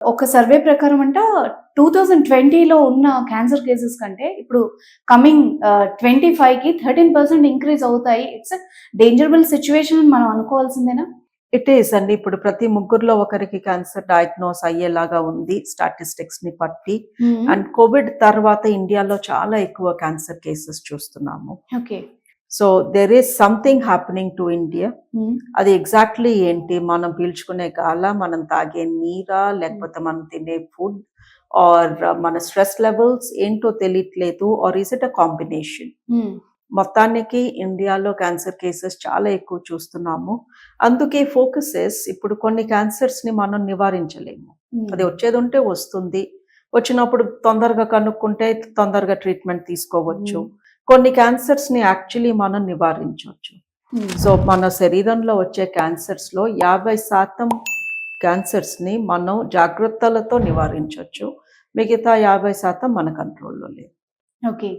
ఒక సర్వే ప్రకారం అంట 2020లో ఉన్న క్యాన్సర్ కేసెస్ కంటే ఇప్పుడు కమింగ్ 25కి 13% ఇంక్రీజ్ అవుతాయి. ఇట్స్ డేంజరబుల్ సిట్యుయేషన్ అని మనం అనుకోవాల్సిందేనా? ఇట్ ఈస్ అండి. ఇప్పుడు ప్రతి ముగ్గురులో ఒకరికి క్యాన్సర్ డయాగ్నోస్ అయ్యేలాగా ఉంది స్టాటిస్టిక్స్ ని బట్టి. అండ్ కోవిడ్ తర్వాత ఇండియాలో చాలా ఎక్కువ క్యాన్సర్ కేసెస్ చూస్తున్నాము. Okay. So there is something happening to India. అది ఎగ్జాక్ట్లీ ఏంటి? మనం పీల్చుకునే గాల, మనం తాగే నీరా, లేకపోతే మనం తినే ఫుడ్ ఆర్ మన స్ట్రెస్ లెవెల్స్ ఏంటో తెలియట్లేదు. Or is it a combination? మొత్తానికి ఇండియాలో క్యాన్సర్ కేసెస్ చాలా ఎక్కువ చూస్తున్నాము. అందుకే ఫోకసెస్ ఇప్పుడు కొన్ని క్యాన్సర్స్ ని మనం నివారించలేము. అది వచ్చేది ఉంటే వస్తుంది. వచ్చినప్పుడు తొందరగా కనుక్కుంటే తొందరగా ట్రీట్మెంట్ తీసుకోవచ్చు. కొన్ని క్యాన్సర్స్ ని యాక్చువల్లీ మనం నివారించవచ్చు. సో మన శరీరంలో వచ్చే క్యాన్సర్స్ లో 50% క్యాన్సర్స్ ని మనం జాగ్రత్తలతో నివారించవచ్చు. మిగతా 50% మన కంట్రోల్లో లేదు. ఓకే.